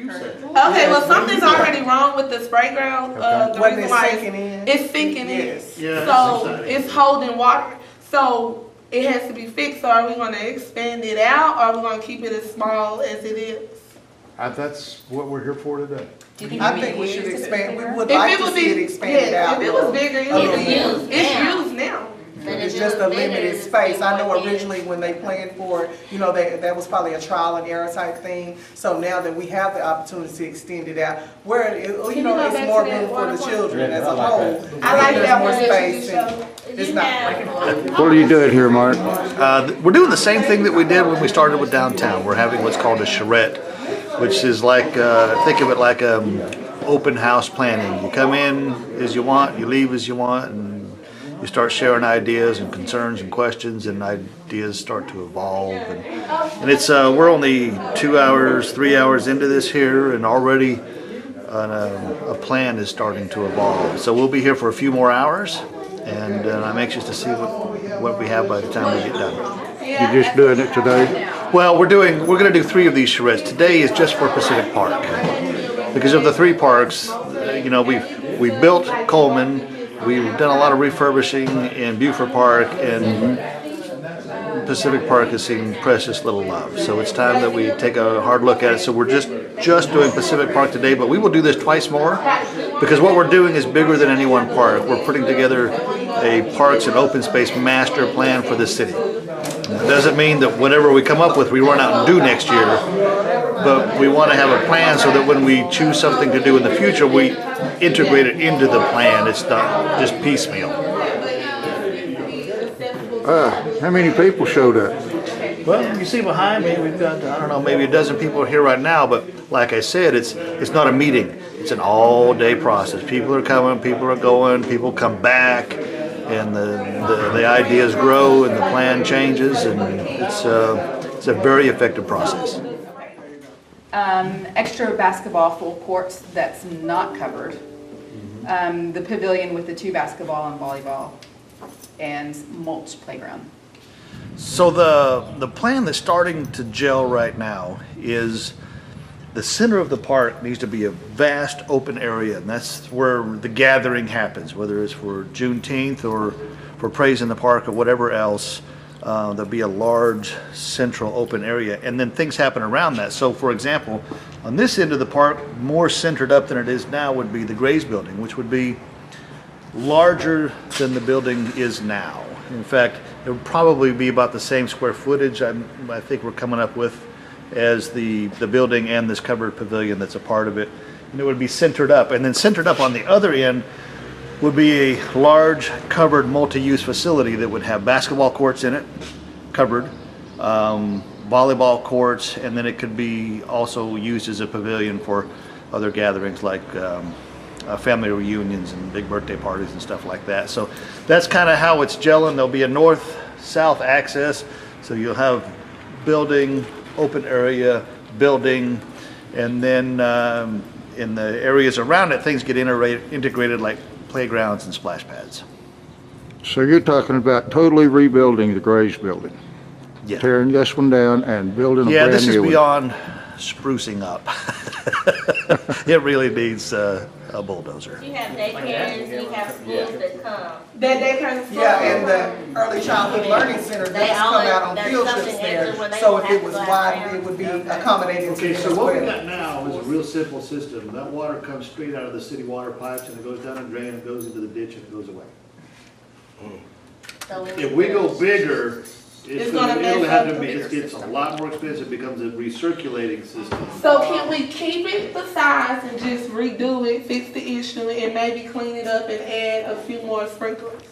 Okay, well, something's already wrong with the spray ground. The reason why it's sinking in. Yeah, So it's holding water. So it has to be fixed. So are we going to expand it out, or are we going to keep it as small as it is? That's what we're here for today. I think we should expand, we would like to see it expanded out. If it was bigger, it's used now. It's just a limited space. I know originally when they planned for it, you know, that was probably a trial and error type thing. So now that we have the opportunity to extend it out, where, you know, it's more room for the children as a whole. I like that more one. space. It's not. What are you doing here, Mark? We're doing the same thing that we did when we started with downtown. We're having what's called a charrette, which is like, think of it like open house planning. You come in as you want, you leave as you want, and you start sharing ideas and concerns and questions, and ideas start to evolve. And it's we're only 2 hours, 3 hours into this here, and already a plan is starting to evolve. So we'll be here for a few more hours, and I'm anxious to see what we have by the time we get done. You're just doing it today? Well, we're going to do 3 of these charrettes. Today is just for Pacific Park, because of the 3 parks. You know, we built Coleman. We've done a lot of refurbishing in Buford Park, and Pacific Park has seen precious little love. So it's time that we take a hard look at it. So we're just doing Pacific Park today, but we will do this twice more, because what we're doing is bigger than any one park. We're putting together a parks and open space master plan for the city. It doesn't mean that whatever we come up with we run out and do next year, but we want to have a plan so that when we choose something to do in the future, we integrate it into the plan. It's not just piecemeal. How many people showed up? Well, you see behind me, we've got, I don't know, maybe a dozen people here right now, but like I said, it's not a meeting. It's an all-day process. People are coming, people are going, people come back, and the ideas grow and the plan changes, and it's a very effective process. Extra basketball full courts that's not covered. The pavilion with the 2 basketball and volleyball, and mulch playground. So the plan that's starting to gel right now is the center of the park needs to be a vast open area, and that's where the gathering happens, whether it's for Juneteenth or for Praise in the Park or whatever else. There'll be a large central open area, and then things happen around that. So for example, on this end of the park, more centered up than it is now would be the Grays building, which would be larger than the building is now. In fact, it would probably be about the same square footage I think we're coming up with as the building and this covered pavilion that's a part of it. And it would be centered up, and then centered up on the other end would be a large covered multi-use facility that would have basketball courts in it, covered, volleyball courts, and then it could be also used as a pavilion for other gatherings like family reunions and big birthday parties and stuff like that. So that's kind of how it's gelling. There'll be a north-south access, so you'll have building, open area, building, and then in the areas around it, things get integrated like playgrounds and splash pads. So you're talking about totally rebuilding the Grays building? Yeah. Tearing this one down and building a Yeah, brand this is new one? beyond sprucing up. It really needs a bulldozer. You have daycares, you have schools that come. That daycare. Yeah, and the Early Childhood Learning Center does come out on field trips there. So if it was wide, it would be accommodating to Okay, them so as what we well. got now is a real simple system. That water comes straight out of the city water pipes, and it goes down a drain, and goes into the ditch, and it goes away. So If we go bigger, It's gonna it'll mess have up to be, the it gets a lot more expensive, it becomes a recirculating system. So can we keep it the size and just redo it, fix the issue, and maybe clean it up and add a few more sprinklers?